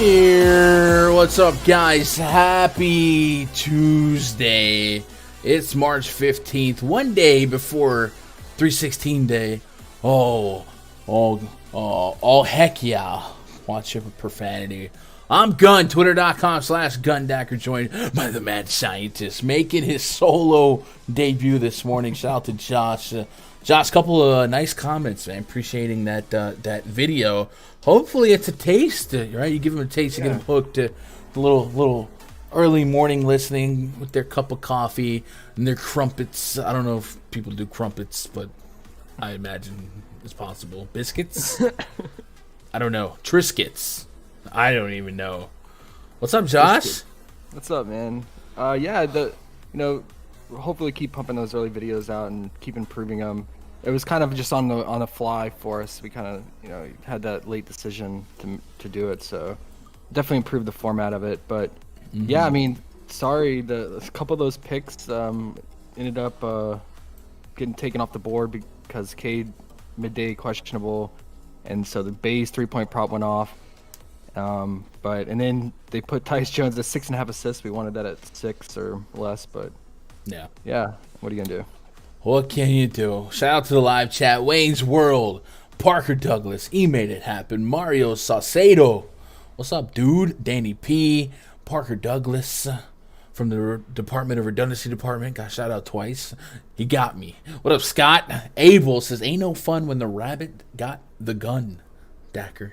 Here, what's up, guys? Happy Tuesday. It's March 15th, one day before 316 day. Oh, heck yeah. Watch it for profanity. I'm Gun, twitter.com/Gundacker, joined by the mad scientist, making his solo debut this morning. Shout out to Josh. Josh, couple of nice comments, man. Appreciating that video. Hopefully it's a taste, right? You give them a taste, you get them hooked. A little early morning listening with their cup of coffee and their crumpets. I don't know if people do crumpets, but I imagine it's possible. Biscuits? I don't know. Triscuits? I don't even know. What's up, Josh? What's up, man? Hopefully keep pumping those early videos out and keep improving them. It was kind of just on the fly for us. We kind of had that late decision to do it, so definitely improved the format of it. But yeah, I mean, sorry, a couple of those picks ended up getting taken off the board because Cade midday questionable, and so the Bayes 3-point prop went off. And then they put Tyus Jones at 6.5 assists. We wanted that at 6 or less, but yeah. What are you gonna do? What can you do? Shout out to the live chat. Wayne's World, Parker Douglas, he made it happen. Mario Saucedo, what's up, dude? Danny P, Parker Douglas from the Department of Redundancy Department. Got shout out twice. He got me. What up, Scott? Abel says, ain't no fun when the rabbit got the gun. Dacker.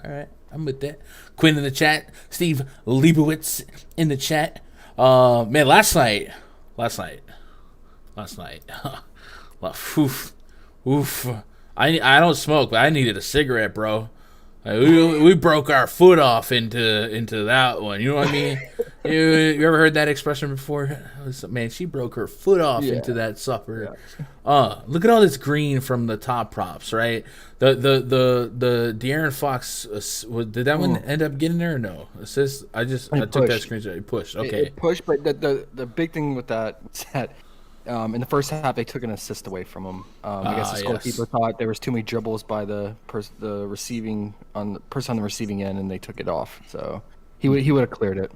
All right, I'm with that. Quinn in the chat. Steve Leibowitz in the chat. Man, last night. Oof. I don't smoke, but I needed a cigarette, bro. Like, we broke our foot off into that one. You know what I mean? You ever heard that expression before? Man, she broke her foot off into that supper. Yeah. Look at all this green from the top props, right? The De'Aaron Fox, did that one end up getting there or no? Assist? I took that screenshot. It pushed. Okay. It pushed, but the big thing with that was that in the first half they took an assist away from him. I guess the scorekeeper thought there was too many dribbles by the person on the receiving end, and they took it off. So he would have cleared it.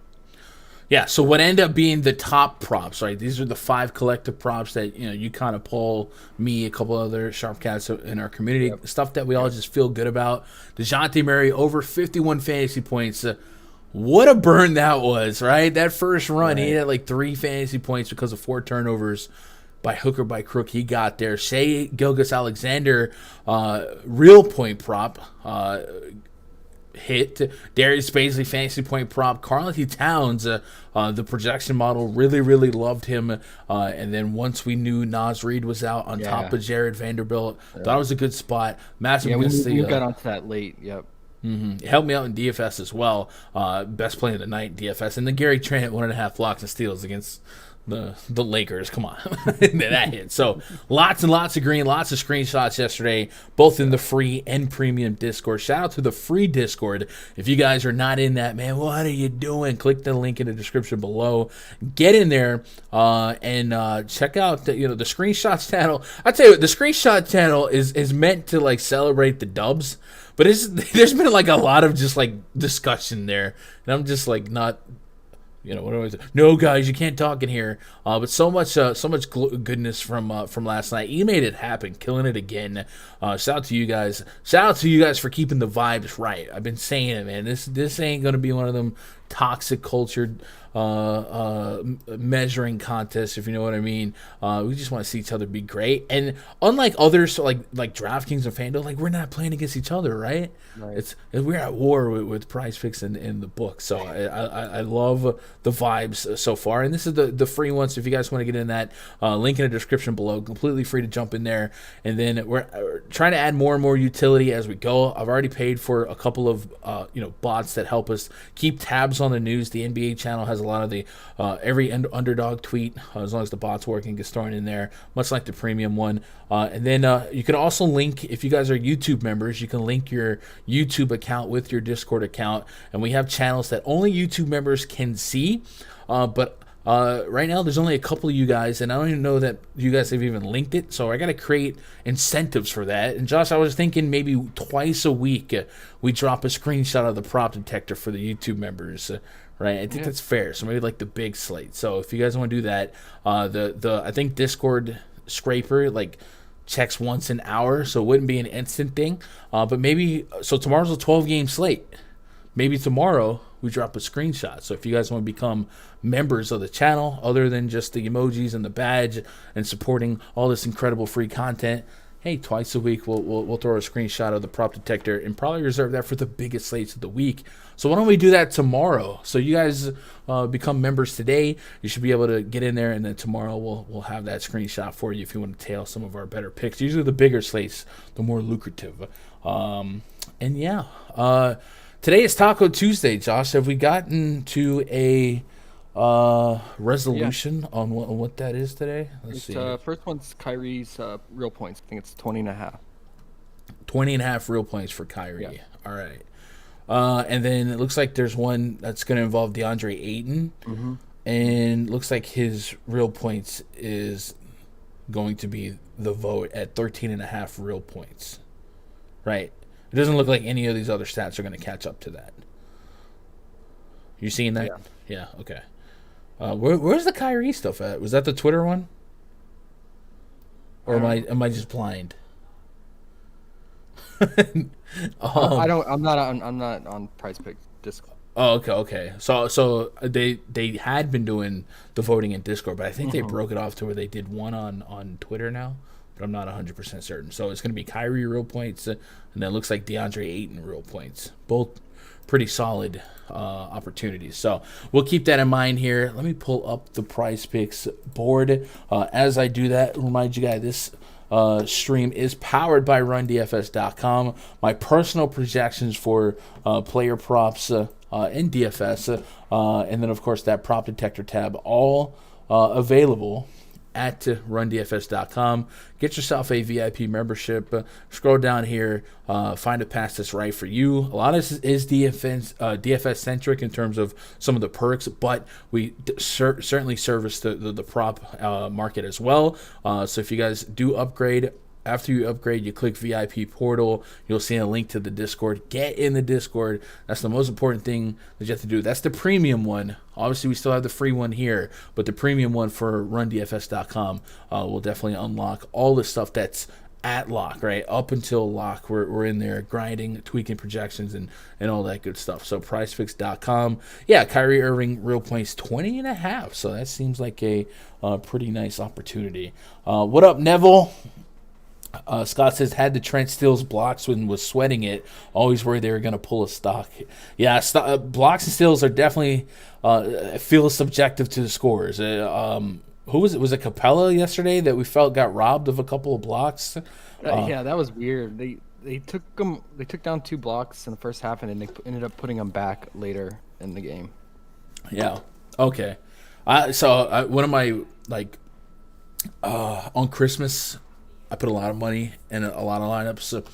Yeah, so what ended up being the top props, right? These are the 5 collective props that you kind of pull, me, a couple other sharp cats in our community, stuff that we all just feel good about. DeJounte Murray over 51 fantasy points. What a burn that was, right? That first run, he had like 3 fantasy points because of 4 turnovers. By hook or by crook, he got there. Shai Gilgeous-Alexander, real point prop, hit. Darius Baisley, fantasy point prop. Karl-Anthony Towns, the projection model really loved him. And then once we knew Naz Reid was out on top of Jared Vanderbilt, thought it was a good spot. Massive we got onto that late. Yep. It helped me out in DFS as well. Best play of the night in DFS. And then Gary Trent, 1.5 blocks and steals against the Lakers. Come on. That hit. So lots and lots of green, lots of screenshots yesterday, both in the free and premium Discord. Shout out to the free Discord. If you guys are not in that, man, what are you doing? Click the link in the description below. Get in there and check out the screenshots channel. I tell you what, the screenshot channel is meant to like celebrate the dubs. But there's been like a lot of just like discussion there, and I'm just like not, what do I say? No, guys, you can't talk in here. But so much goodness from last night. You made it happen, killing it again. Shout out to you guys. Shout out to you guys for keeping the vibes right. I've been saying it, man. This ain't gonna be one of them toxic cultured measuring contests, if you know what I mean. We just want to see each other be great, and unlike others like DraftKings and FanDuel, like we're not playing against each other, right? We're at war with PrizePicks in the book. So I love the vibes so far, and this is the free one. So if you guys want to get in that, link in the description below, completely free to jump in there. And then we're trying to add more and more utility as we go. I've already paid for a couple of bots that help us keep tabs on the news. The NBA channel has a lot of the every underdog tweet, as long as the bot's working, gets thrown in there, much like the premium one. And then you can also link, if you guys are YouTube members, you can link your YouTube account with your Discord account, and we have channels that only YouTube members can see, but Right now, there's only a couple of you guys, and I don't even know that you guys have even linked it. So I got to create incentives for that. And Josh, I was thinking maybe twice a week we drop a screenshot of the prop detector for the YouTube members. Right, I think that's fair. So maybe like the big slate. So if you guys want to do that, the I think Discord scraper checks once an hour, so it wouldn't be an instant thing. But maybe tomorrow's a 12-game slate. Maybe tomorrow we drop a screenshot. So if you guys want to become members of the channel, other than just the emojis and the badge and supporting all this incredible free content, hey, twice a week we'll throw a screenshot of the prop detector and probably reserve that for the biggest slates of the week. So why don't we do that tomorrow? So you guys become members today. You should be able to get in there, and then tomorrow we'll have that screenshot for you if you want to tail some of our better picks. Usually the bigger slates, the more lucrative. Today is Taco Tuesday, Josh. Have we gotten to a resolution on what that is today? Let's see. First one's Kyrie's real points. I think it's 20.5. 20.5 real points for Kyrie. Yeah. All right. And then it looks like there's one that's going to involve DeAndre Ayton. Mm-hmm. And looks like his real points is going to be the vote at 13.5 real points. Right. It doesn't look like any of these other stats are going to catch up to that. You seeing that? Yeah. Okay. Where's the Kyrie stuff at? Was that the Twitter one? Or am I just blind? I'm not on PrizePicks Discord. Oh, okay. So they had been doing the voting in Discord, but I think they broke it off to where they did one on Twitter now. But I'm not 100% certain. So it's going to be Kyrie real points, and then it looks like DeAndre Ayton real points. Both pretty solid opportunities. So we'll keep that in mind here. Let me pull up the PrizePicks board. As I do that, remind you guys this stream is powered by RunDFS.com. My personal projections for player props in DFS, and then of course that prop detector tab, all available at RunDFS.com. Get yourself a VIP membership. Scroll down here, find a pass that's right for you. A lot of this is DFS centric in terms of some of the perks, but we certainly service the prop market as well. So if you guys do upgrade, after you upgrade, you click VIP portal. You'll see a link to the Discord. Get in the Discord. That's the most important thing that you have to do. That's the premium one. Obviously, we still have the free one here, but the premium one for RunDFS.com will definitely unlock all the stuff that's at lock, right? Up until lock, we're in there grinding, tweaking projections, and all that good stuff. So PrizePicks.com. Yeah, Kyrie Irving real points 20.5. So that seems like a pretty nice opportunity. What up, Neville? Scott says, had the Trent Steals blocks when was sweating it. Always worried they were going to pull a stock. Yeah, blocks and steals are definitely feel subjective to the scores. Who was it? Was it Capella yesterday that we felt got robbed of a couple of blocks? Yeah, that was weird. They took down 2 blocks in the first half, and then they ended up putting them back later in the game. Yeah. Okay. So one of my on Christmas, I put a lot of money in a lot of lineups,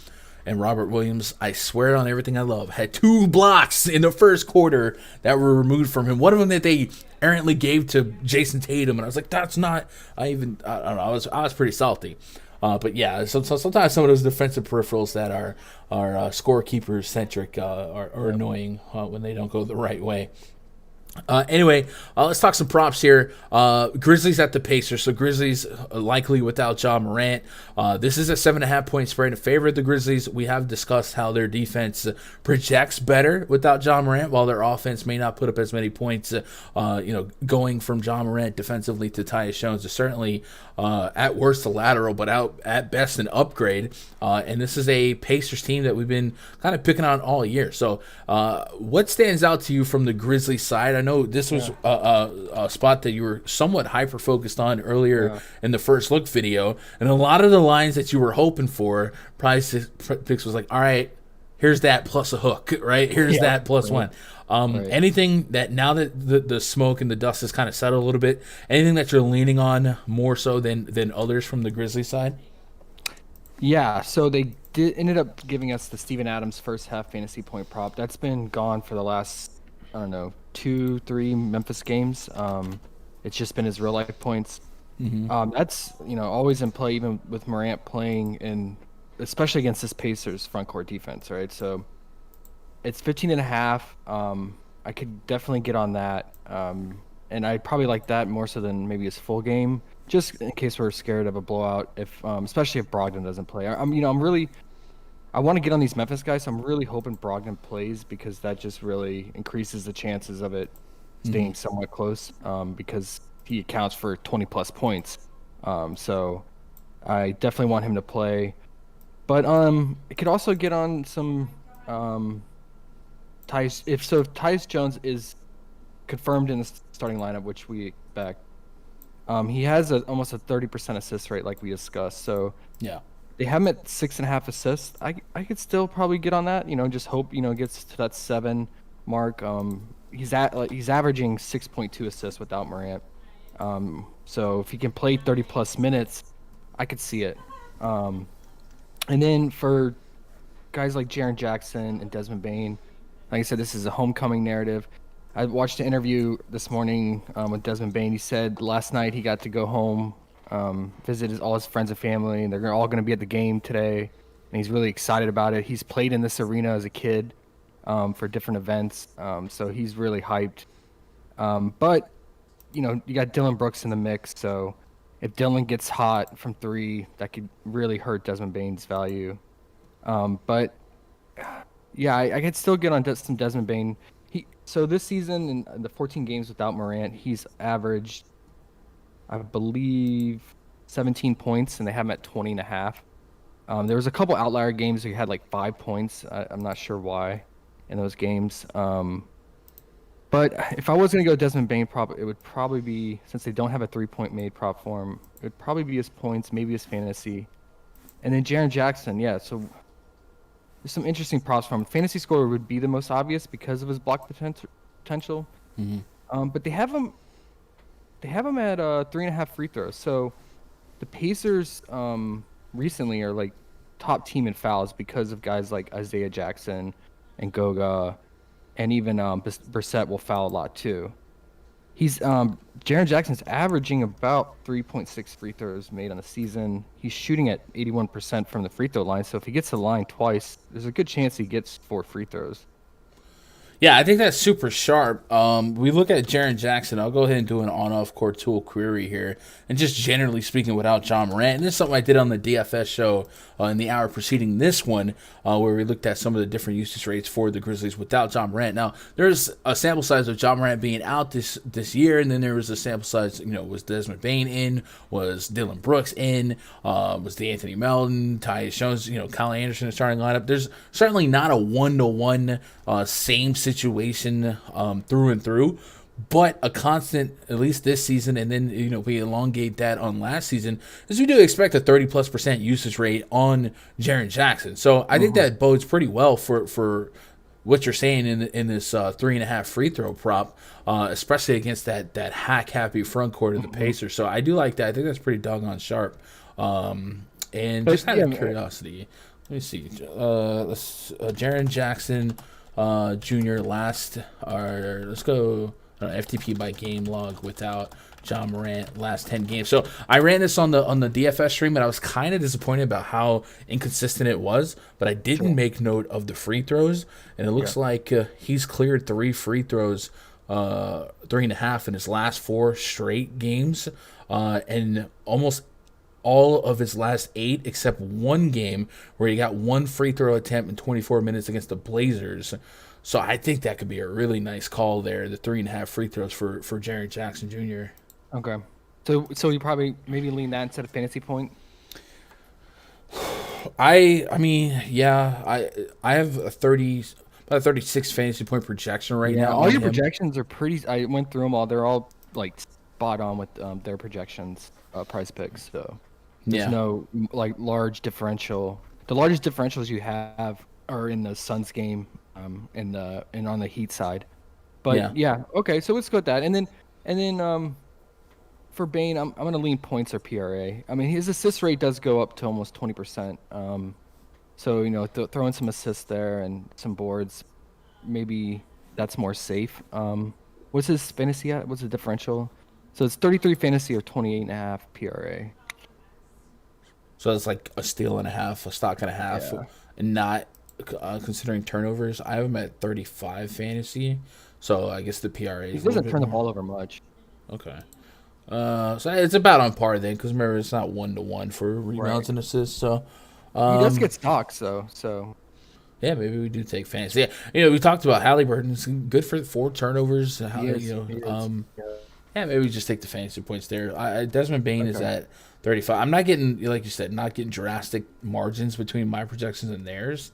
and Robert Williams, I swear on everything I love, had 2 blocks in the first quarter that were removed from him. One of them that they errantly gave to Jason Tatum, and I was like, that's not. I don't know. I was pretty salty. But yeah, so sometimes some of those defensive peripherals that are scorekeeper centric are annoying when they don't go the right way. Anyway, let's talk some props here. Grizzlies at the Pacers. So Grizzlies likely without Ja Morant. This is a 7.5 point spread in favor of the Grizzlies. We have discussed how their defense projects better without Ja Morant, while their offense may not put up as many points. Going from Ja Morant defensively to Tyus Jones is certainly at worst a lateral, but at best an upgrade. And this is a Pacers team that we've been kind of picking on all year. So what stands out to you from the Grizzlies side? I know this was a spot that you were somewhat hyper-focused on earlier in the first look video, and a lot of the lines that you were hoping for, PrizePicks was like, all right, here's that plus a hook, right? Here's that plus one. Anything that now that the smoke and the dust has kind of settled a little bit, anything that you're leaning on more so than others from the Grizzlies side? Yeah, so they ended up giving us the Steven Adams first half fantasy point prop. That's been gone for the last, 2-3 Memphis games. It's just been his real life points. Mm-hmm. That's always in play, even with Morant playing, and especially against this Pacers front court defense, right? So it's 15.5. I could definitely get on that. And I probably like that more so than maybe his full game, just in case we're scared of a blowout. If especially if Brogdon doesn't play, I want to get on these Memphis guys. So I'm really hoping Brogdon plays because that just really increases the chances of it Mm-hmm. staying somewhat close. Because he accounts for 20 plus points. So I definitely want him to play. But it could also get on some if Tyus Jones is confirmed in the starting lineup, which we expect. He has almost a 30% assist rate, like we discussed. So Yeah. they have him at 6.5 assists. I could still probably get on that. Just hope gets to that 7 mark. He's averaging 6.2 assists without Morant. So if he can play 30 plus minutes, I could see it. And then for guys like Jaren Jackson and Desmond Bane, like I said, this is a homecoming narrative. I watched an interview this morning with Desmond Bane. He said last night he got to go home, visit all his friends and family, and they're all going to be at the game today. And he's really excited about it. He's played in this arena as a kid for different events, so he's really hyped. But you got Dylan Brooks in the mix, so if Dylan gets hot from 3, that could really hurt Desmond Bane's value. But yeah, I could still get on some Desmond Bane. So this season in the 14 games without Morant, he's averaged, I believe, 17 points, and they have him at 20.5. There was a couple outlier games where he had like 5 points. I'm not sure why in those games. But if I was going to go Desmond Bane, it would probably be, since they don't have a 3-point made prop for him, it would probably be his points, maybe his fantasy. And then Jaren Jackson, yeah, so there's some interesting props from him. Fantasy scorer would be the most obvious because of his block potential. Mm-hmm. But they have him at 3.5 free throws. So the Pacers recently are like top team in fouls because of guys like Isaiah Jackson and Goga, and even Brissett will foul a lot too. Jaren Jackson's averaging about 3.6 free throws made on the season. He's shooting at 81% from the free throw line. So if he gets the line twice, there's a good chance he gets 4 free throws. Yeah, I think that's super sharp. We look at Jaren Jackson. I'll go ahead and do an on-off court tool query here. And just generally speaking, without John Morant, and this is something I did on the DFS show in the hour preceding this one, where we looked at some of the different usage rates for the Grizzlies without John Morant. Now, there's a sample size of John Morant being out this year, and then there was a sample size, was Desmond Bane in, was Dylan Brooks in, was DeAnthony Melton, Tyus Jones, Kyle Anderson in the starting lineup. There's certainly not a one-to-one same situation through and through, but a constant, at least this season, and then we elongate that on last season, is we do expect a 30+% usage rate on Jaren Jackson. So I think that bodes pretty well for what you're saying in this 3.5 free throw prop, especially against that hack happy front court of the Pacers. So I do like that. I think that's pretty doggone sharp. And just out of curiosity, let me see. Jaren Jackson Jr. let's go FTP by game log without John Morant last 10 games. So I ran this on the DFS stream, and I was kind of disappointed about how inconsistent it was, but I didn't make note of the free throws, and it looks like he's cleared 3 free throws, 3.5 in his last 4 straight games, and almost all of his last 8 except one game where he got 1 free throw attempt in 24 minutes against the Blazers. So I think that could be a really nice call there, the 3.5 free throws for Jaren Jackson Jr. Okay. So you probably maybe lean that instead of fantasy point? I mean, yeah, I have about a 36 fantasy point projection right now. All your projections are pretty. I went through them all. They're all like spot on with their projections, PrizePicks. So there's no like large differential. The largest differentials you have are in the Suns game, and on the Heat side. But okay. So let's go with that, and then for Bane, I'm gonna lean points or PRA. I mean, his assist rate does go up to almost 20%. So throw in some assists there and some boards, maybe that's more safe. What's his fantasy at? What's the differential? So it's 33 fantasy or 28.5 PRA. So it's like a steal and a half, a stock and a half, Yeah. and not considering turnovers. I have him at 35 fantasy, so I guess the PRA He is a little doesn't bit turn the more. ball over much. Okay. So it's about on par then, because remember it's not 1-to-1 for Right. rebounds and assists. So He does get stocks though, so yeah, maybe we do take fantasy. Yeah, we talked about Halliburton's good for 4 turnovers. he is. He is. Yeah. Yeah, maybe we just take the fantasy points there. Desmond Bain is Okay. at 35. I'm not getting, like you said, not getting drastic margins between my projections and theirs.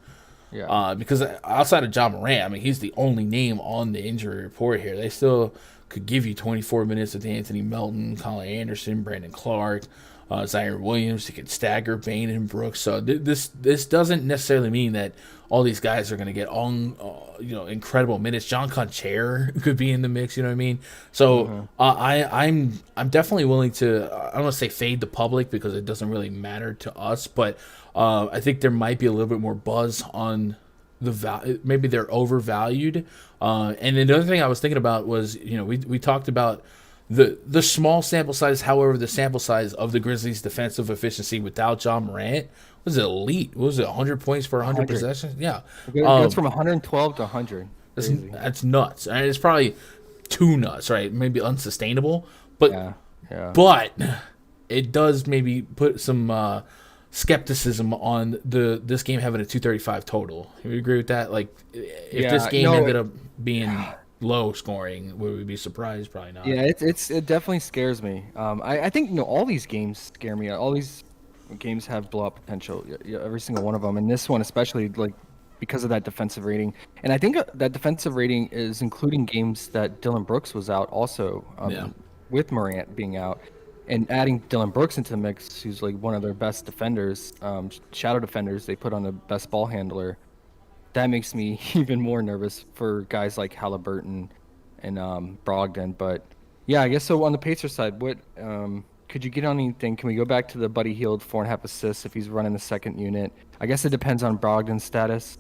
Yeah. Because outside of John Morant, I mean, he's the only name on the injury report here. They still could give you 24 minutes with Anthony Melton, Colin Anderson, Brandon Clark, Zion Williams. They could stagger Bain and Brooks. So this doesn't necessarily mean that all these guys are going to get on, incredible minutes. John Concher could be in the mix. You know what I mean? So Uh-huh. I'm definitely willing to. I don't want to say fade the public because it doesn't really matter to us, but I think there might be a little bit more buzz on the value. Maybe they're overvalued. And then the other thing I was thinking about was, we talked about the small sample size. However, the sample size of the Grizzlies' defensive efficiency without John Morant was elite. What was it, 100 points per 100 100. possessions? Yeah, It goes from 112 to 100. Crazy. that's nuts. And it's probably too nuts, right? Maybe unsustainable, but Yeah. Yeah. but it does maybe put some skepticism on this game having a 235 total. You agree with that? Like, if this Yeah. game No. ended up being low scoring, would we be surprised? Probably not. Yeah. It definitely scares me. I think all these games scare me. All these games have blowout potential. Yeah, every single one of them, and this one especially, like because of that defensive rating. And I think that defensive rating is including games that Dylan Brooks was out also, Yeah. with Morant being out. And adding Dylan Brooks into the mix, who's like one of their best defenders, shadow defenders, they put on the best ball handler. That makes me even more nervous for guys like Halliburton and Brogdon. But yeah, I guess so. On the Pacers side, what could you get on anything? Can we go back to the Buddy Hield 4.5 assists if he's running the second unit? I guess it depends on Brogdon's status.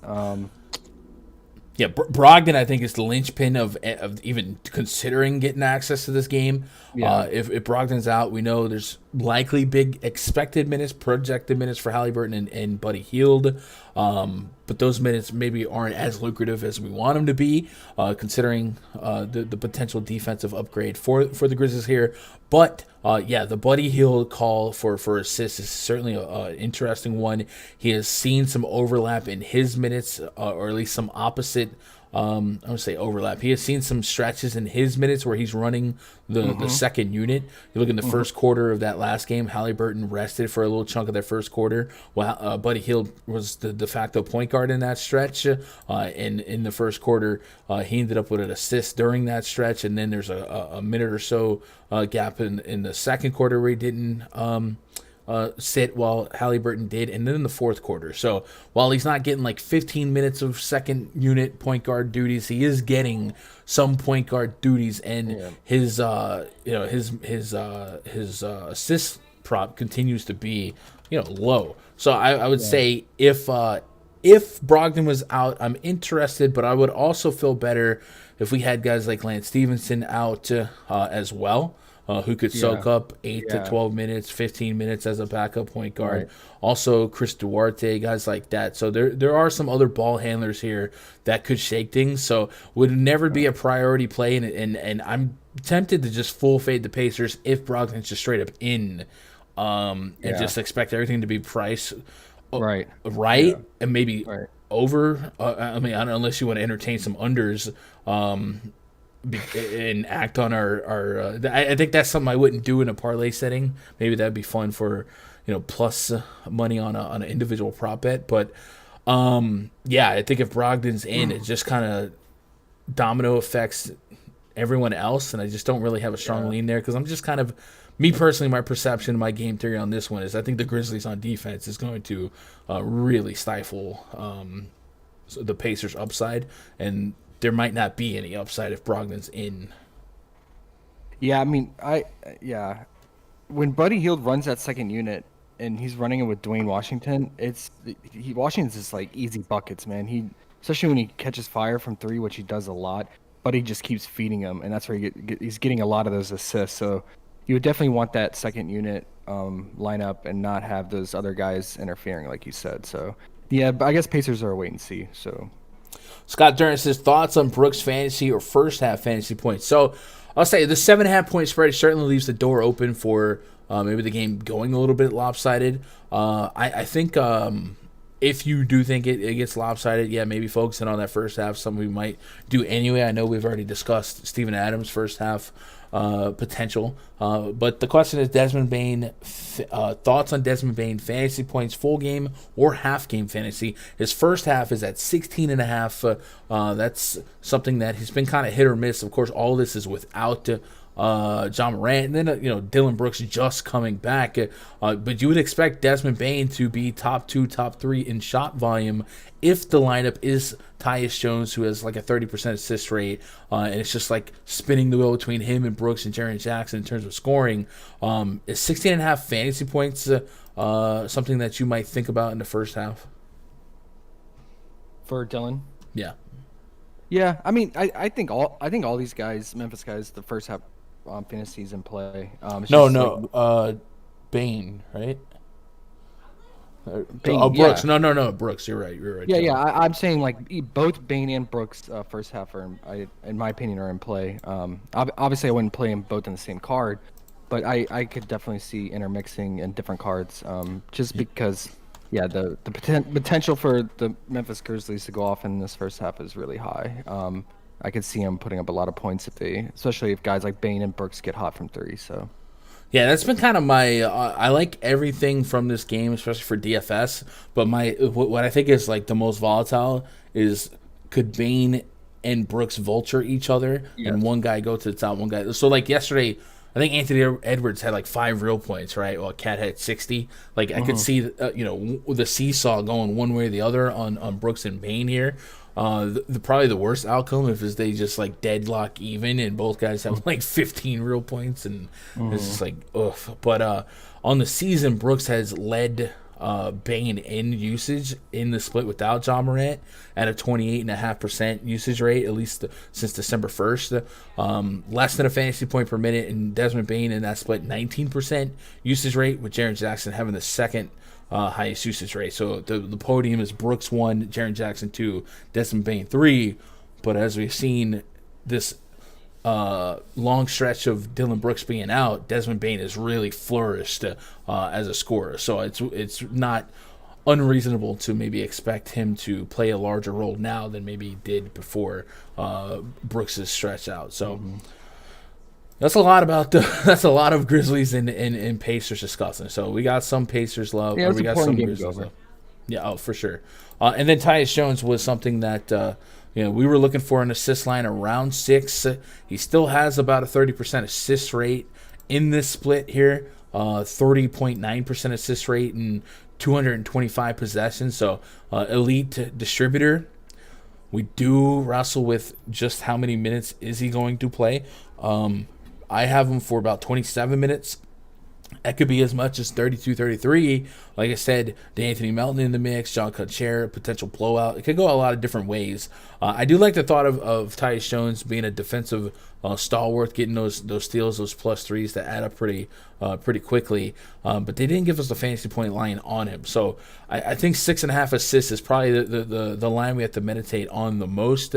Yeah, Brogdon, I think, is the linchpin of even considering getting access to this game. Yeah. If Brogdon's out, we know there's likely big expected minutes, projected minutes for Halliburton and Buddy Hield. But those minutes maybe aren't as lucrative as we want them to be, considering the potential defensive upgrade for the Grizzlies here. But yeah, the Buddy Hield call for assists is certainly an interesting one. He has seen some overlap in his minutes, or at least some opposite. I would say overlap. He has seen some stretches in his minutes where he's running the second unit. You look in the first quarter of that last game, Halliburton rested for a little chunk of that first quarter. Well, Buddy Hield was the de facto point guard in that stretch. And in the first quarter, he ended up with an assist during that stretch. And then there's a minute or so gap in the second quarter where he didn't sit while Halliburton did, and then in the fourth quarter. So while he's not getting like 15 minutes of second unit point guard duties, he is getting some point guard duties, and his assist prop continues to be low. So I would say if Brogdon was out, I'm interested, but I would also feel better if we had guys like Lance Stevenson out as well. Who could soak up 8 to 12 minutes, 15 minutes as a backup point guard. Right. Also, Chris Duarte, guys like that. So there are some other ball handlers here that could shake things. So would never be a priority play, and I'm tempted to just full fade the Pacers if Brogdon's just straight up in, and just expect everything to be priced Right. and maybe Right. over. I mean, I don't know, unless you want to entertain some unders. And act on our I think that's something I wouldn't do in a parlay setting. Maybe that'd be fun for plus money on an individual prop bet. But yeah, I think if Brogdon's in, it just kind of domino affects everyone else, and I just don't really have a strong lean there because I'm just kind of, me personally, my perception, my game theory on this one is I think the Grizzlies on defense is going to really stifle the Pacers' upside, and there might not be any upside if Brogdon's in. Yeah, I mean, when Buddy Hield runs that second unit and he's running it with Dwayne Washington, Washington's just like easy buckets, man. Especially when he catches fire from three, which he does a lot, but he just keeps feeding him, and that's where he's getting a lot of those assists. So you would definitely want that second unit lineup and not have those other guys interfering, like you said. So yeah, but I guess Pacers are a wait and see. So Scott Durant says thoughts on Brooks fantasy or first half fantasy points. So I'll say the 7.5 point spread certainly leaves the door open for maybe the game going a little bit lopsided. I think if you do think it gets lopsided, yeah, maybe focusing on that first half, something we might do anyway. I know we've already discussed Steven Adams' first half potential. But the question is Desmond Bain, thoughts on Desmond Bain, fantasy points, full game or half game fantasy. His first half is at 16.5. That's something that he's been kind of hit or miss. Of course, all of this is without John Morant, and then Dillon Brooks just coming back. But you would expect Desmond Bain to be top 2, top 3 in shot volume if the lineup is Tyus Jones, who has like a 30% assist rate, and it's just like spinning the wheel between him and Brooks and Jaren Jackson in terms of scoring. Is 16.5 fantasy points something that you might think about in the first half? For Dillon? Yeah. Yeah, I mean, I think all these guys, Memphis guys, the first half fantasies in play. Bain, right? Bain, Brooks. yeah. No, Brooks. You're right. Yeah. I'm saying like both Bain and Brooks first half are, in my opinion, are in play. Obviously, I wouldn't play them both in the same card, but I could definitely see intermixing in different cards. Just because, yeah, the potential for the Memphis Grizzlies to go off in this first half is really high. I could see them putting up a lot of points especially if guys like Bain and Brooks get hot from three. So. Yeah, that's been kind of my. I like everything from this game, especially for DFS. But what I think is like the most volatile is could Bain and Brooks vulture each other, and one guy go to the top, one guy. So like yesterday, I think Anthony Edwards had like 5 real points, right? Well, Cat had 60. Like I could see, the seesaw going one way or the other on Brooks and Bain here. Probably the worst outcome is they just like deadlock even and both guys have like 15 real points and it's just like ugh. But on the season, Brooks has led Bain in usage in the split without John Morant at a 28.5% usage rate, at least since December 1st. Less than a fantasy point per minute, and Desmond Bain in that split 19% usage rate, with Jaren Jackson having the second highest usage rate. So the podium is Brooks 1, Jaren Jackson 2, Desmond Bain 3. But as we've seen this long stretch of Dillon Brooks being out, Desmond Bain has really flourished as a scorer. So it's not unreasonable to maybe expect him to play a larger role now than maybe he did before Brooks' stretch out. So that's a lot of Grizzlies and Pacers discussing. So we got some Pacers love. Yeah, We got some Grizzlies love. Yeah, for sure. And then Tyus Jones was something that we were looking for an assist line around 6. He still has about a 30% assist rate in this split here. 30.9% assist rate and 225 possessions. So elite distributor. We do wrestle with just how many minutes is he going to play. I have him for about 27 minutes. That could be as much as 32, 33. Like I said, DeAnthony Melton in the mix, John Conchera, potential blowout. It could go a lot of different ways. I do like the thought of Tyus Jones being a defensive stalwart, getting those steals, those plus threes that add up pretty quickly. But they didn't give us the fantasy point line on him. So I think 6.5 assists is probably the line we have to meditate on the most.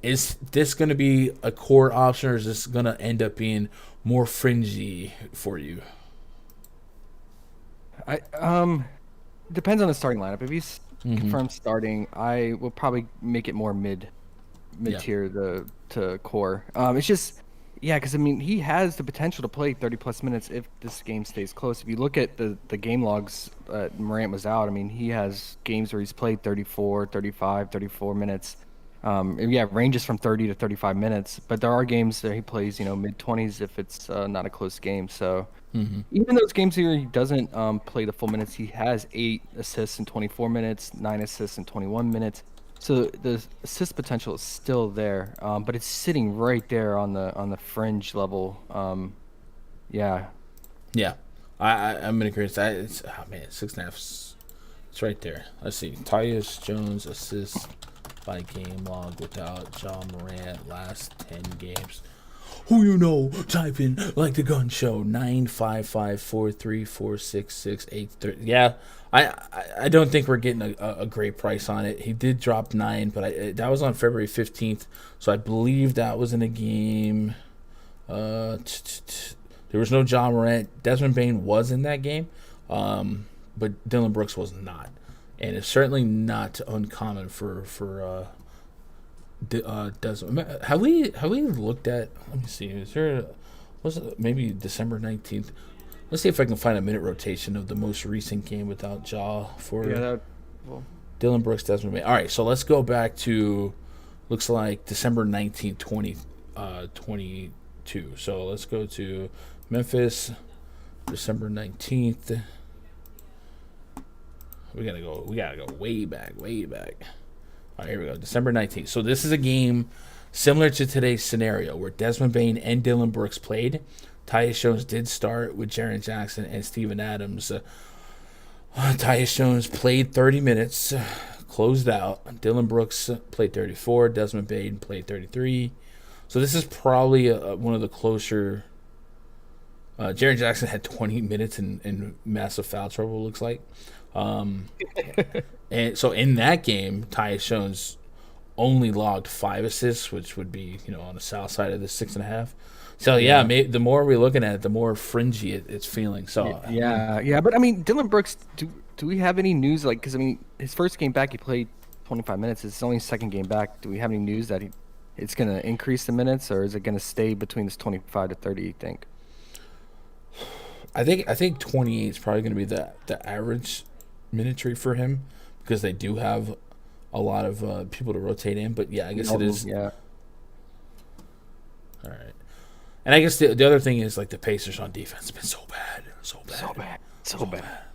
Is this going to be a core option, or is this going to end up being more fringy for you? Depends on the starting lineup. If he's confirmed starting, I will probably make it more mid tier to core. It's just because I mean he has the potential to play 30 plus minutes if this game stays close. If you look at the game logs Morant was out, I mean he has games where he's played 34, 35, 34 minutes. It ranges from 30 to 35 minutes, but there are games that he plays, mid-20s if it's not a close game. So even those games here he doesn't play the full minutes, he has 8 assists in 24 minutes, 9 assists in 21 minutes. So the assist potential is still there, but it's sitting right there on the fringe level. Yeah. I'm gonna agree with that. It's 6.5. It's right there. Let's see. Tyus Jones assists by game log without John Morant last 10 games. Who you know? Type in like the gun show 955-434-668. Yeah, I don't think we're getting a great price on it. He did drop 9, but that was on February 15th, so I believe that was in a game. There was no John Morant. Desmond Bane was in that game, but Dylan Brooks was not, and it's certainly not uncommon for Desmond. Have we looked at? Let me see. Was it maybe December 19th? Let's see if I can find a minute rotation of the most recent game without Ja for Dylan Brooks, Desmond Bane. All right, so let's go back to looks like December 19th, 2022. So let's go to Memphis, December 19th. We gotta go way back. All right, here we go. December 19th. So this is a game similar to today's scenario where Desmond Bane and Dylan Brooks played. Tyus Jones did start with Jaren Jackson and Steven Adams. Tyus Jones played 30 minutes, closed out. Dylan Brooks played 34. Desmond Bane played 33. So this is probably one of the closer. Jaren Jackson had 20 minutes in massive foul trouble, looks like. And so in that game, Tyus Jones only logged 5 assists, which would be on the south side of the 6.5. So the more we're looking at it, the more fringy it's feeling. So yeah. But I mean, Dylan Brooks, do we have any news? Like, because I mean, his first game back, he played 25 minutes. It's only his second game back. Do we have any news that it's going to increase the minutes, or is it going to stay between this 25 to 30? You think? I think 28 is probably going to be the average minutary for him because they do have a lot of people to rotate in. But yeah, I guess it is. Yeah. All right. And I guess the other thing is like the Pacers on defense have been so bad.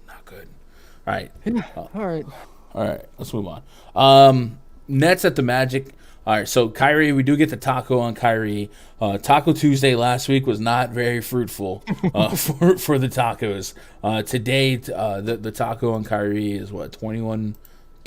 Not good. All right. All right. Let's move on. Nets at the Magic. All right. So Kyrie, we do get the taco on Kyrie. Taco Tuesday last week was not very fruitful for the tacos. Today, the taco on Kyrie is what 21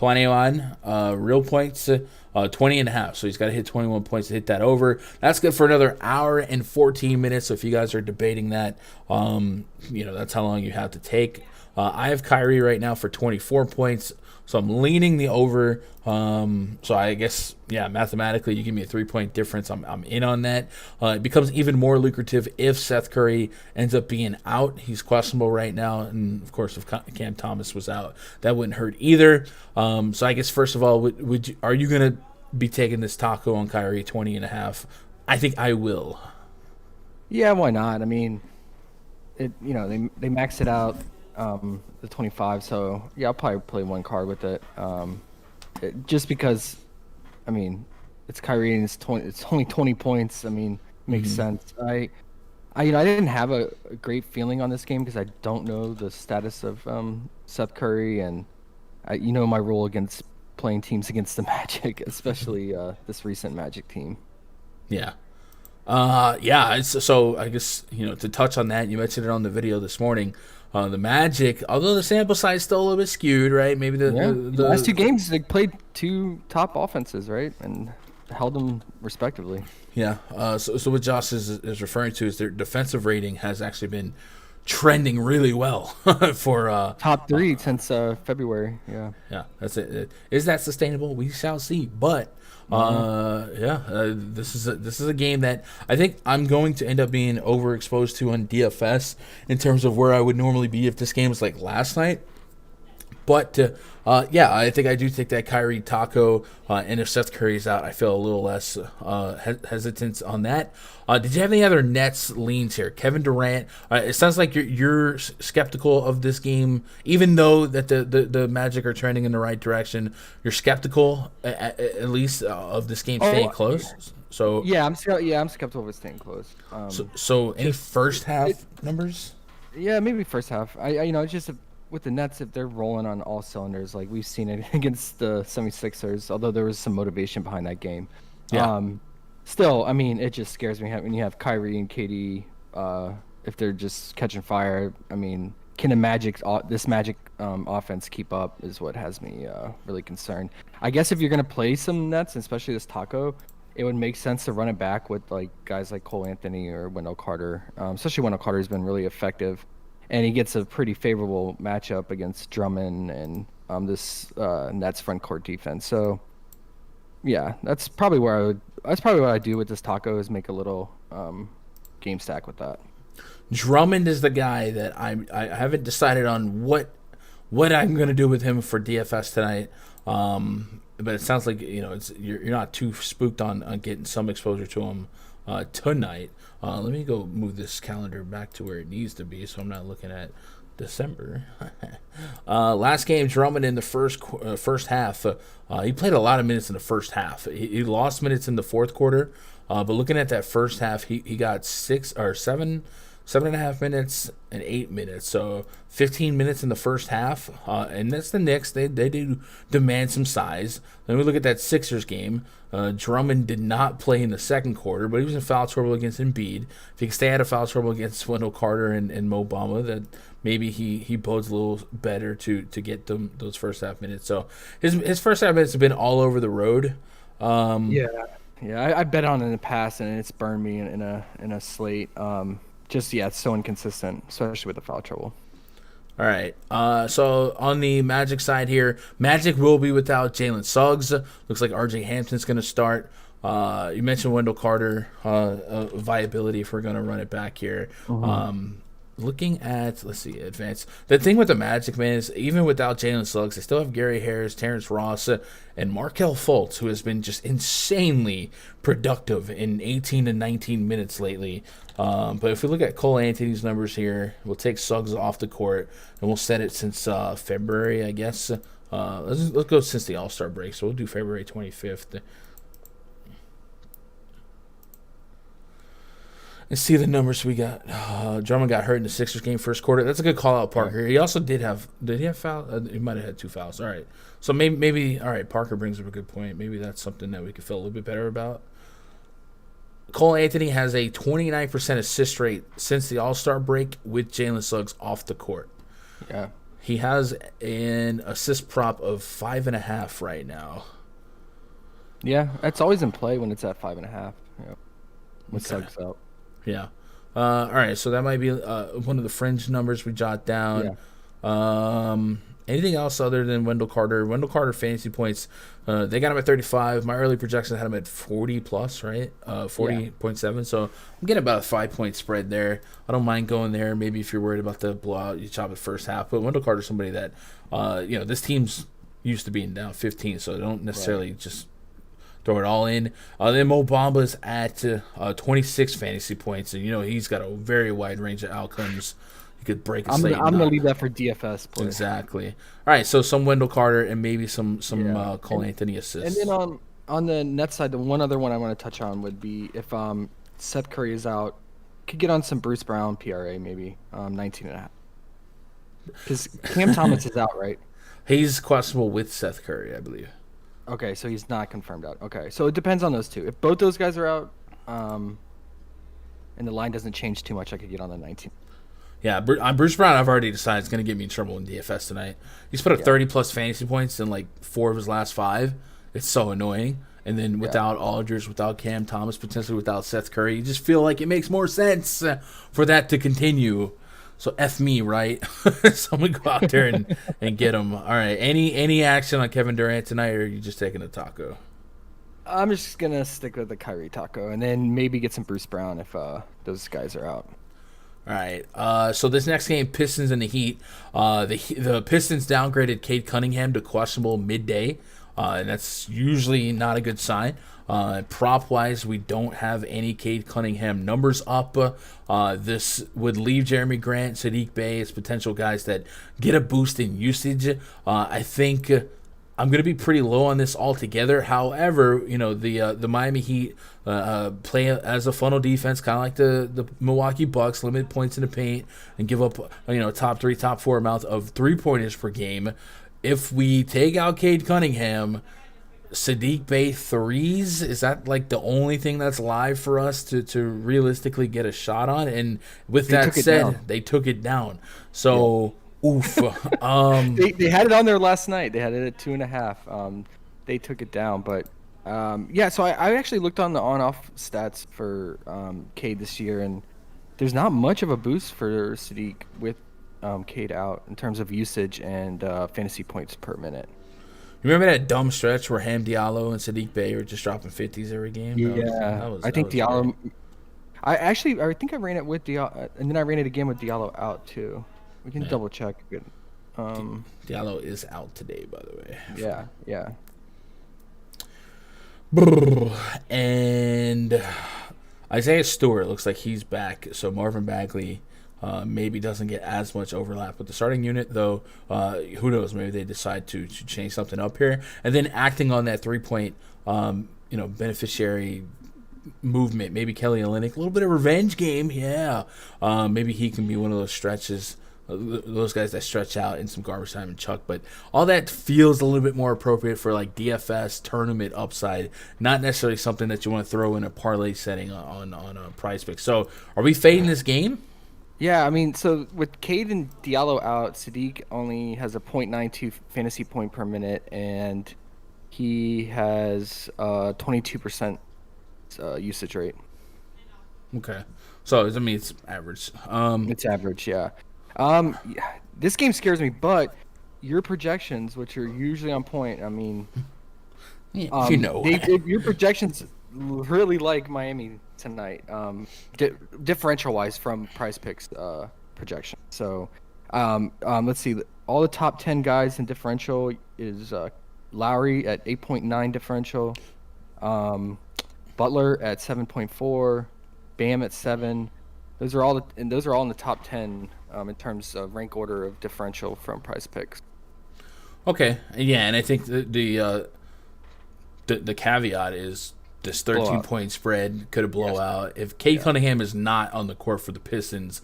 real points. 20.5. So he's got to hit 21 points to hit that over. That's good for another hour and 14 minutes. So if you guys are debating that, that's how long you have to take. I have Kyrie right now for 24 points. So I'm leaning the over. So I guess, mathematically, you give me a 3-point difference. I'm in on that. It becomes even more lucrative if Seth Curry ends up being out. He's questionable right now. And, of course, if Cam Thomas was out, that wouldn't hurt either. So I guess, first of all, are you going to be taking this taco on Kyrie 20.5? I think I will. Yeah, why not? I mean, they maxed it out. The 25, so yeah, I'll probably play one card with it. Just because, I mean, it's Kyrie and it's only 20 points. I mean, makes sense. I didn't have a great feeling on this game because I don't know the status of Seth Curry, and my rule against playing teams against the Magic, especially this recent Magic team. Yeah. So I guess to touch on that, you mentioned it on the video this morning. The Magic, although the sample size is still a little bit skewed, right? Maybe the last 2 games they played 2 top offenses, right, and held them respectively. Yeah. So what Josh is referring to is their defensive rating has actually been trending really well for top 3 since February. Yeah. Yeah, that's it. Is that sustainable? We shall see. But this is a game that I think I'm going to end up being overexposed to on DFS in terms of where I would normally be if this game was like last night. But I think I do take that Kyrie taco, and if Seth Curry's out, I feel a little less hesitant on that. Did you have any other Nets leans here? Kevin Durant. It sounds like you're skeptical of this game, even though that the Magic are trending in the right direction. You're skeptical, at least, of this game staying close. So I'm skeptical of it staying close. So any first half numbers? Yeah, maybe first half. It's just with the Nets, if they're rolling on all cylinders, like we've seen it against the 76ers, although there was some motivation behind that game. Yeah. Still, I mean, it just scares me when you have Kyrie and KD, if they're just catching fire. I mean, can this Magic offense keep up is what has me really concerned. I guess if you're going to play some Nets, especially this taco, it would make sense to run it back with like guys like Cole Anthony or Wendell Carter. Especially Wendell Carter's been really effective, and he gets a pretty favorable matchup against Drummond and this Nets front court defense. So yeah, that's probably what I do with this taco is make a little game stack with that. Drummond is the guy that I haven't decided on what I'm gonna do with him for DFS tonight. But it sounds like you're not too spooked on getting some exposure to him tonight. Let me go move this calendar back to where it needs to be, so I'm not looking at December. Last game, Drummond in the first half. He played a lot of minutes in the first half. He lost minutes in the fourth quarter, but looking at that first half, he got 7.5 minutes and 8 minutes. So 15 minutes in the first half. And that's the Knicks. They do demand some size. Then we look at that Sixers game. Drummond did not play in the second quarter, but he was in foul trouble against Embiid. If he can stay out of foul trouble against Wendell Carter and Mo Bamba, that maybe he bodes a little better to get those first half minutes. So his first half minutes have been all over the road. Yeah, I bet on it in the past, and it's burned me in a slate. It's so inconsistent, especially with the foul trouble. All right. So on the Magic side here, Magic will be without Jalen Suggs. Looks like RJ Hampton's going to start. You mentioned Wendell Carter viability if we're going to run it back here. Mm-hmm. Looking at, let's see, advance. The thing with the Magic, man, is even without Jalen Suggs, they still have Gary Harris, Terrence Ross, and Markelle Fultz, who has been just insanely productive in 18 to 19 minutes lately. But if we look at Cole Anthony's numbers here, we'll take Suggs off the court, and we'll set it since February, I guess. Let's go since the All-Star break, so we'll do February 25th. And see the numbers we got. Drummond got hurt in the Sixers game first quarter. That's a good call out, Parker. He also did he have foul? He might have had 2 fouls. All right. So maybe all right, Parker brings up a good point. Maybe that's something that we could feel a little bit better about. Cole Anthony has a 29% assist rate since the All-Star break with Jalen Suggs off the court. Yeah. He has an assist prop of 5.5 right now. Yeah, it's always in play when it's at 5.5. Yeah. With Suggs out. Yeah. All right, so that might be one of the fringe numbers we jot down. Yeah. Anything else other than Wendell Carter? Wendell Carter fantasy points, they got him at 35. My early projections had him at 40 plus, right? 40.7. Yeah. So I'm getting about a 5-point spread there. I don't mind going there. Maybe if you're worried about the blowout, you chop the first half. But Wendell Carter's somebody that, this team's used to being down 15, so they don't necessarily just throw it all in. Then Mo Bamba's at 26 fantasy points, and he's got a very wide range of outcomes. He could break a slate. I'm gonna leave that for DFS play. Exactly. All right, so some Wendell Carter and maybe some Cole Anthony assists. And then on the net side, the one other one I want to touch on would be if Seth Curry is out, could get on some Bruce Brown PRA maybe 19.5. Because Cam Thomas is out, right? He's questionable with Seth Curry, I believe. Okay, so he's not confirmed out. Okay, so it depends on those two. If both those guys are out, and the line doesn't change too much, I could get on the 19. Yeah, on Bruce Brown, I've already decided it's going to get me in trouble in DFS tonight. He's put up 30-plus fantasy points in like 4 of his last 5. It's so annoying. And then without Aldridge, without Cam Thomas, potentially without Seth Curry, you just feel like it makes more sense for that to continue. So F me, right? Someone go out there and get him. All right, any action on Kevin Durant tonight, or are you just taking a taco? I'm just going to stick with the Kyrie taco, and then maybe get some Bruce Brown if those guys are out. All right. So this next game, Pistons and the Heat. The Pistons downgraded Cade Cunningham to questionable midday, and that's usually not a good sign. Prop-wise, we don't have any Cade Cunningham numbers up. This would leave Jeremy Grant, Sadiq Bey as potential guys that get a boost in usage. I think I'm going to be pretty low on this altogether. However, the Miami Heat play as a funnel defense, kind of like the Milwaukee Bucks, limit points in the paint and give up top 3, top 4 amount of 3-pointers per game. If we take out Cade Cunningham, Sadiq Bey threes, is that like the only thing that's live for us to realistically get a shot on? And with that said, they took it down. So, oof. They had it on there last night. They had it at 2.5. They took it down, but Yeah, so I actually looked on the on-off stats for Cade this year, and there's not much of a boost for Sadiq with Cade out in terms of usage and fantasy points per minute. You remember that dumb stretch where Ham Diallo and Sadiq Bey were just dropping 50s every game? Yeah, I That think was great. Diallo. I think I ran it with Diallo, and then I ran it again with Diallo out too. We can Yeah. double check. Good. Diallo is out today, by the way. Yeah, yeah. And Isaiah Stewart looks like he's back. So Marvin Bagley maybe doesn't get as much overlap with the starting unit, though. Who knows? Maybe they decide to change something up here. And then acting on that 3-point, beneficiary movement. Maybe Kelly Olynyk, a little bit of revenge game. Yeah. Maybe he can be one of those stretches. Those guys that stretch out in some garbage time and chuck, but all that feels a little bit more appropriate for like DFS tournament upside, not necessarily something that you want to throw in a parlay setting on a PrizePicks. So, are we fading this game? Yeah, I mean, so with Cade and Diallo out, Sadiq only has a .92 fantasy point per minute, and he has 22% usage rate. Okay, so I mean it's average. It's average, yeah. Yeah, this game scares me, but your projections, which are usually on point, I mean, Yeah, your projections really like Miami tonight, differential wise from PrizePicks projection. So, let's see. All the top 10 guys in differential is Lowry at 8.9 differential, Butler at 7.4, Bam at 7. Those are all in the top 10 in terms of rank order of differential from PrizePicks. Okay, yeah, and I think the caveat is this 13-point spread could have blow out. If Kate Cunningham is not on the court for the Pistons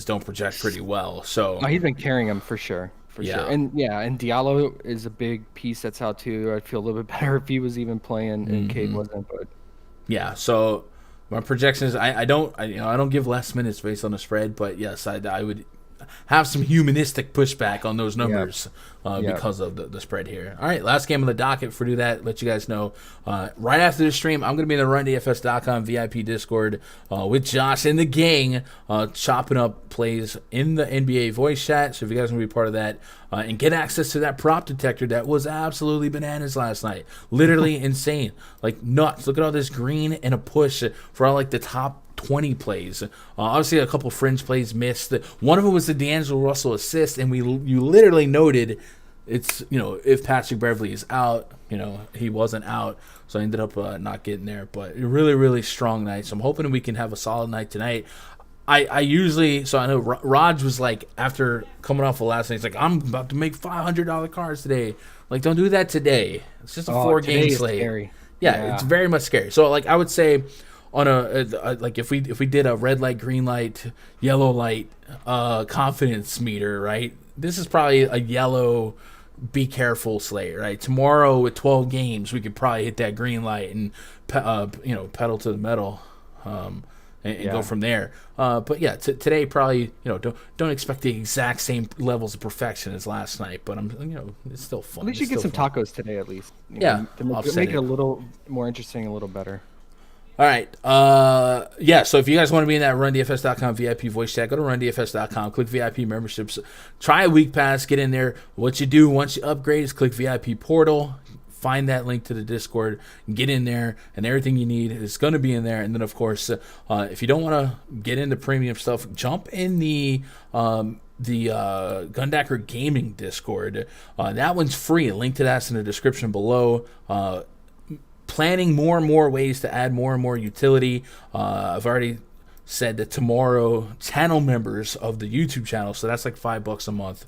don't project pretty well. So he's been carrying him for sure. Sure. And Diallo is a big piece that's out too. I'd feel a little bit better if he was even playing and Cade wasn't. But yeah, so my projections, I don't give less minutes based on the spread, but yes, I would have some humanistic pushback on those numbers because of the spread here. All right, last game on the docket. For do that, let you guys know. Right after the stream, I'm going to be in the RunDFS.com VIP Discord with Josh and the gang, chopping up plays in the NBA voice chat. So if you guys want to be part of that and get access to that prop detector that was absolutely bananas last night, literally insane, like nuts. Look at all this green and a push for all like the top 20 plays. Obviously, a couple fringe plays missed. One of them was the D'Angelo Russell assist, and you literally noted it's if Patrick Beverley is out, he wasn't out, so I ended up not getting there. But a really, really strong night. So I'm hoping we can have a solid night tonight. I usually, so I know Raj was like, after coming off of last night, he's like, I'm about to make $500 cards today. Like, don't do that today. It's just a 4-game slate. Scary. Yeah, it's very much scary. So like I would say, on a like if we did a red light, green light, yellow light confidence meter, right? This is probably a yellow be careful slate, right? Tomorrow with 12 games, we could probably hit that green light and pedal to the metal and go from there. But yeah, today probably don't expect the exact same levels of perfection as last night, but it's still fun. At least you get some tacos today, at least. Yeah, to make it a little more interesting, a little better. All right. So if you guys want to be in that RunDFS.com VIP voice chat, go to RunDFS.com, click VIP memberships, try a week pass, get in there. What you do once you upgrade is click VIP portal, find that link to the Discord, get in there, and everything you need is going to be in there. And then, of course, if you don't want to get into premium stuff, jump in the Gundacker Gaming Discord. That one's free. Link to that's in the description below. Planning more and more ways to add more and more utility. I've already said that tomorrow, channel members of the YouTube channel, so that's like $5 a month,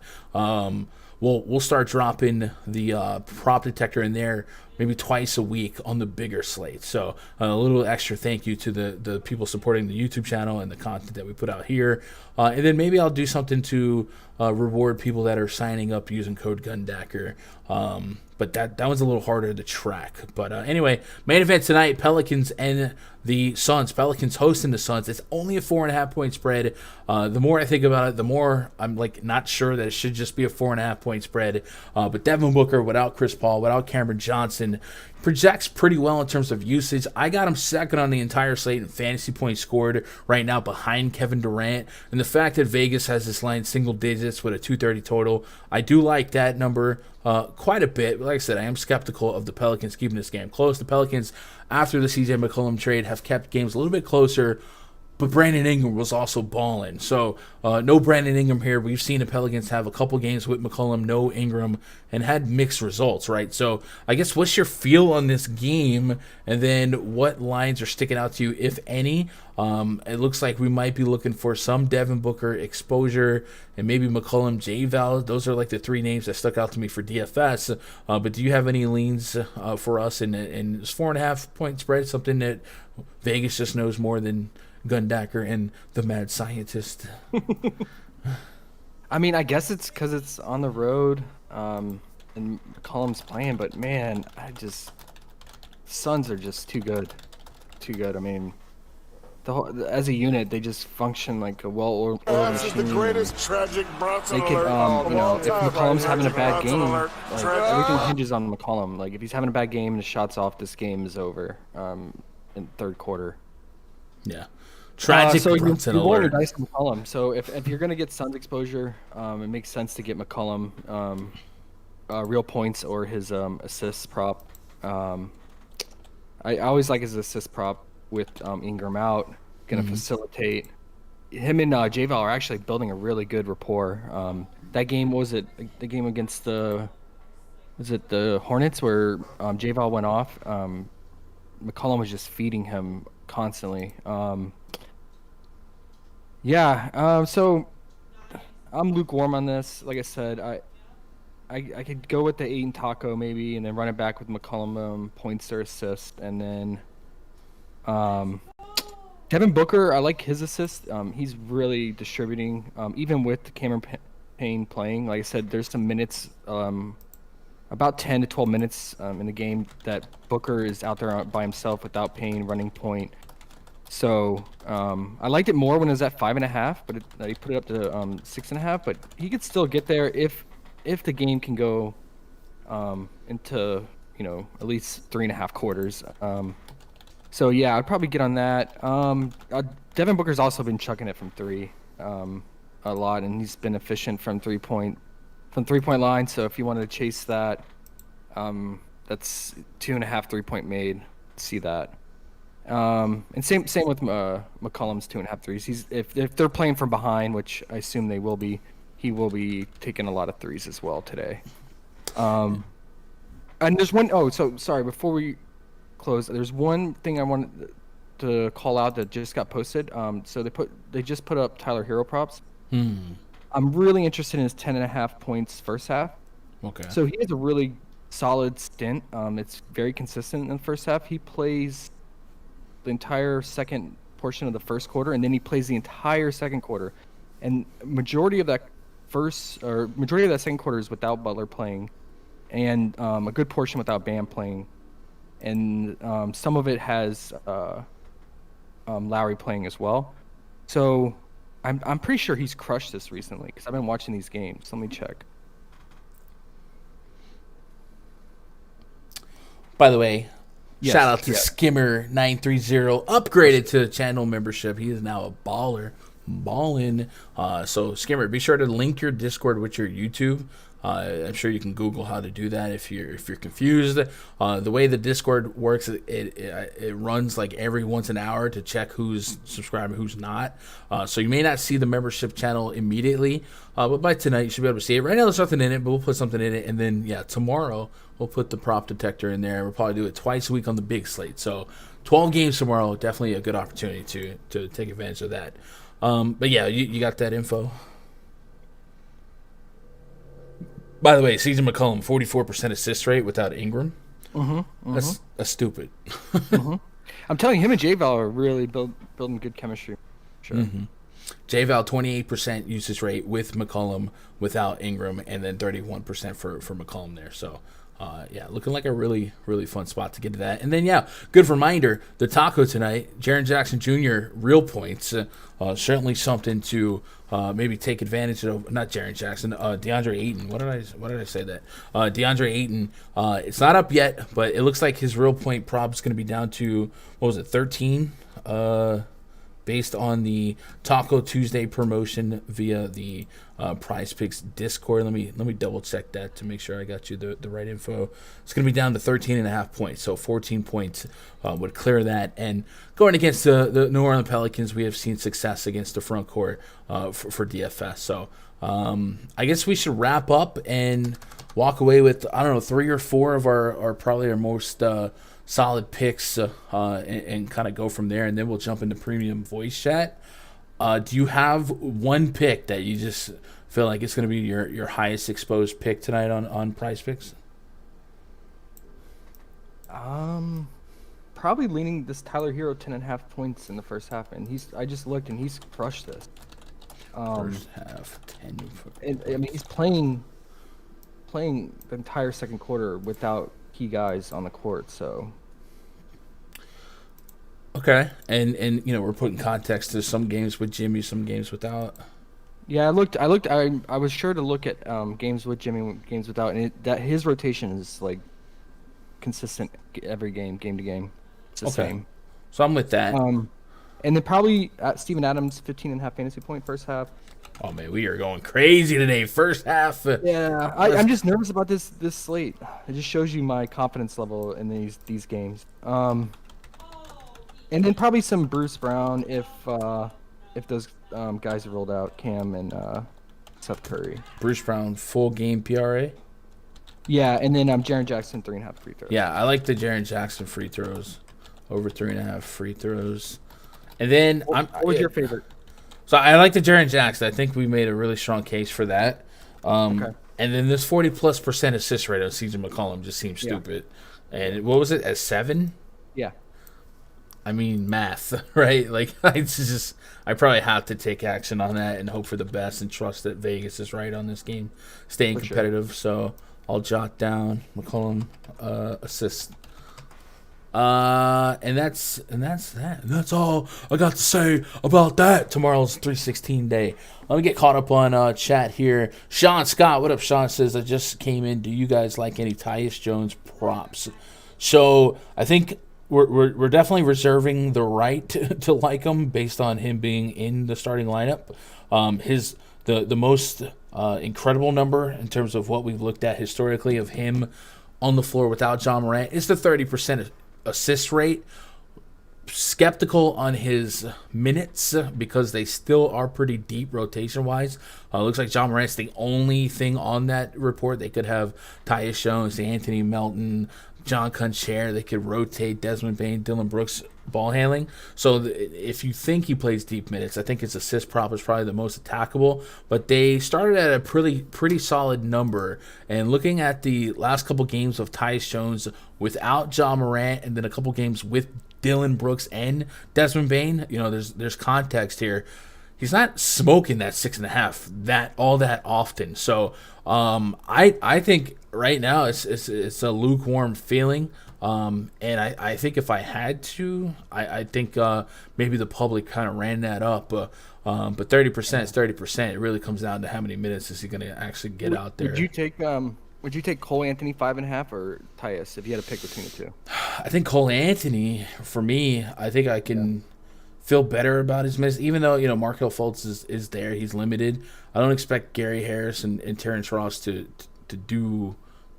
we'll start dropping the prop detector in there maybe twice a week on the bigger slate. So a little extra thank you to the people supporting the YouTube channel and the content that we put out here. And then maybe I'll do something to reward people that are signing up using code GUNDACKER. but that was a little harder to track. But anyway, main event tonight, Pelicans and the Suns. Pelicans hosting the Suns. It's only a 4.5-point spread. The more I think about it, the more I'm like not sure that it should just be a 4.5-point spread. But Devin Booker, without Chris Paul, without Cameron Johnson, projects pretty well in terms of usage. I got him second on the entire slate in fantasy points scored right now behind Kevin Durant. And the fact that Vegas has this line single digits with a 230 total, I do like that number quite a bit. Like I said, I am skeptical of the Pelicans keeping this game close. The Pelicans, after the CJ McCollum trade, have kept games a little bit closer, but Brandon Ingram was also balling. So no Brandon Ingram here. We've seen the Pelicans have a couple games with McCollum, no Ingram, and had mixed results, right? So I guess what's your feel on this game? And then what lines are sticking out to you, if any? It looks like we might be looking for some Devin Booker exposure and maybe McCollum, J-Val. Those are like the three names that stuck out to me for DFS. But do you have any leans for us in this 4.5-point spread, something that Vegas just knows more than Gundacker and the mad scientist? I mean, I guess it's because it's on the road and McCollum's playing, but man, Suns are just too good. I mean, as a unit, they just function like a well-oiled machine. The greatest tragic Bronson they could, if McCollum's having a bad game, like, everything hinges on McCollum. Like, if he's having a bad game and the shot's off, this game is over in third quarter. Yeah. Tragic Brunson alert. alert. Dice on McCollum. So if you're going to get Suns exposure, it makes sense to get McCollum real points or his assists prop. I always like his assist prop with Ingram out. Going to facilitate. Him and J-Val are actually building a really good rapport. That game, was it the game against the Hornets where J-Val went off? McCollum was just feeding him constantly. So I'm lukewarm on this. Like I said, I could go with the Ayton Taco maybe, and then run it back with McCollum points or assist, and then Devin Booker. I like his assist. He's really distributing, even with Cameron Payne playing. Like I said, there's some minutes, about 10 to 12 minutes in the game that Booker is out there by himself without Payne running point. So I liked it more when it was at 5.5, but he put it up to 6.5. But he could still get there if the game can go into at least 3.5 quarters. So yeah, I'd probably get on that. Devin Booker's also been chucking it from three a lot, and he's been efficient from three-point line. So if you wanted to chase that, that's 2.5 3-point made. See that. And same with McCollum's 2.5 threes. If they're playing from behind, which I assume they will be, he will be taking a lot of threes as well today. And there's one. Oh, so sorry. Before we close, there's one thing I wanted to call out that just got posted. So they just put up Tyler Hero props. I'm really interested in his 10.5 points first half. Okay. So he has a really solid stint. It's very consistent in the first half. He plays the entire second portion of the first quarter, and then he plays the entire second quarter. And majority of that second quarter is without Butler playing, and a good portion without Bam playing, and some of it has Lowry playing as well. So I'm pretty sure he's crushed this recently because I've been watching these games. Let me check. By the way, yes, shout out to Skimmer930, upgraded to channel membership. He is now a baller. Ballin'. So Skimmer, be sure to link your Discord with your YouTube. I'm sure you can Google how to do that if you're confused. The way the Discord works, it runs like every once an hour to check who's subscribed and who's not. So you may not see the membership channel immediately, but by tonight you should be able to see it. Right now there's nothing in it, but we'll put something in it, and then tomorrow we'll put the prop detector in there. We'll probably do it twice a week on the big slate. So 12 games tomorrow, definitely a good opportunity to take advantage of that. But yeah, you got that info. By the way, CJ McCollum, 44% assist rate without Ingram. That's stupid. I'm telling you, him and J-Val are really building good chemistry. Sure. J-Val, 28% usage rate with McCollum without Ingram, and then 31% for McCollum there. So Yeah, looking like a really, really fun spot to get to that. And then, yeah, good reminder, the taco tonight, Jaren Jackson Jr., real points. Certainly something to maybe take advantage of. Not Jaren Jackson, DeAndre Ayton. What did I say that? DeAndre Ayton. It's not up yet, but it looks like his real point prop is going to be down to, 13? Based on the Taco Tuesday promotion via the PrizePicks Discord. Let me double check that to make sure I got you the right info. It's going to be down to 13.5 points, so 14 points would clear that. And going against the New Orleans Pelicans, we have seen success against the front court for DFS. So I guess we should wrap up and walk away with, 3 or 4 of our probably our most solid picks and kind of go from there, and then we'll jump into premium voice chat. Do you have one pick that you just feel like it's going to be your highest exposed pick tonight on PrizePicks? Probably leaning this Tyler Hero 10.5 points in the first half, and I just looked and he's crushed this. First half 10. And, I mean, he's playing the entire second quarter without key guys on the court, so. Okay, and we're putting context to some games with Jimmy, some games without. Yeah, I was sure to look at games with Jimmy, games without, and that his rotation is like consistent every game to game. It's the same. So I'm with that. And then probably Steven Adams 15.5 fantasy point first half. Oh man, we are going crazy today. First half. Yeah, I'm just nervous about this slate. It just shows you my confidence level in these games. And then probably some Bruce Brown if those guys are rolled out, Cam and Seth Curry. Bruce Brown full game PRA. Yeah, and then Jaren Jackson 3.5 free throws. Yeah, I like the Jaren Jackson free throws over 3.5 free throws. And then what was your favorite? So I like the Jaren Jackson. I think we made a really strong case for that. Okay. And then this 40+% assist rate on CJ McCollum just seems stupid. And what was it, at 7? Yeah. I mean, math, right? Like, I probably have to take action on that and hope for the best and trust that Vegas is right on this game, staying competitive. Sure. So I'll jot down McCollum assist. And that's that. And that's all I got to say about that. Tomorrow's 316 day. Let me get caught up on chat here. Sean Scott, what up? Sean says, I just came in. Do you guys like any Tyus Jones props? So I think we're definitely reserving the right to like him based on him being in the starting lineup. The most incredible number in terms of what we've looked at historically of him on the floor without John Morant is the 30% assist rate. Skeptical on his minutes because they still are pretty deep rotation-wise. Looks like John Morant's the only thing on that report. They could have Tyus Jones, Anthony Melton, John Concher. They could rotate Desmond Bane, Dylan Brooks ball handling. So if you think he plays deep minutes, I think his assist prop is probably the most attackable. But they started at a pretty solid number. And looking at the last couple games of Tyus Jones without John Morant and then a couple games with Dylan Brooks and Desmond Bane, there's context here. He's not smoking that 6.5 all that often. So I think right now it's a lukewarm feeling. And I think if I had to, I think maybe the public kind of ran that up. But 30% is 30%. It really comes down to how many minutes is he going to actually get out there. Would you take Cole Anthony 5.5 or Tyus if you had to pick between the two? I think Cole Anthony, for me, I think I can feel better about his minutes, even though Markelle Fultz is there. He's limited. I don't expect Gary Harris and Terrence Ross to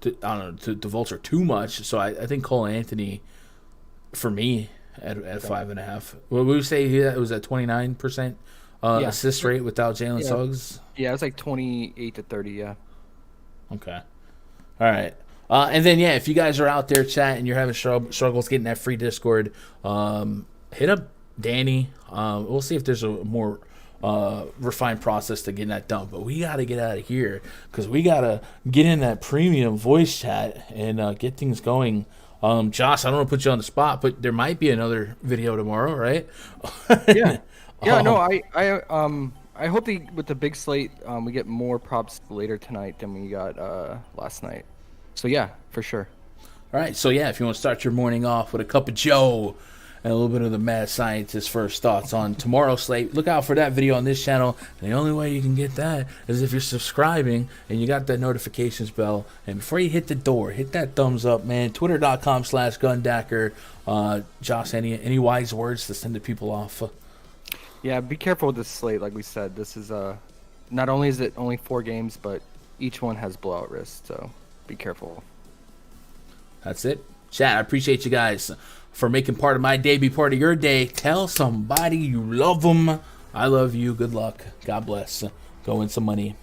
vulture too much. So I think Cole Anthony, for me, at 5.5. What would we say it was at 29% assist rate without Jalen Suggs? Yeah, it was like 28 to 30. Yeah. Okay. All right. And then if you guys are out there chatting and you're having struggles getting that free Discord, hit up Danny. We'll see if there's a more refined process to getting that done. But we got to get out of here because we got to get in that premium voice chat and get things going. Josh, I don't want to put you on the spot, but there might be another video tomorrow, right? Yeah. No, I hope with the big slate we get more props later tonight than we got last night. So yeah, for sure. All right, so yeah, if you want to start your morning off with a cup of Joe and a little bit of the mad scientist's first thoughts on tomorrow's slate, look out for that video on this channel. And the only way you can get that is if you're subscribing and you got that notifications bell. And before you hit the door, hit that thumbs up, man. Twitter.com/Gundacker. Josh, any wise words to send the people off? Yeah, be careful with this slate. Like we said, this is not only is it only 4 games, but each one has blowout risk. So be careful. That's it. Chat, I appreciate you guys for making part of my day be part of your day. Tell somebody you love them. I love you. Good luck. God bless. Go win some money.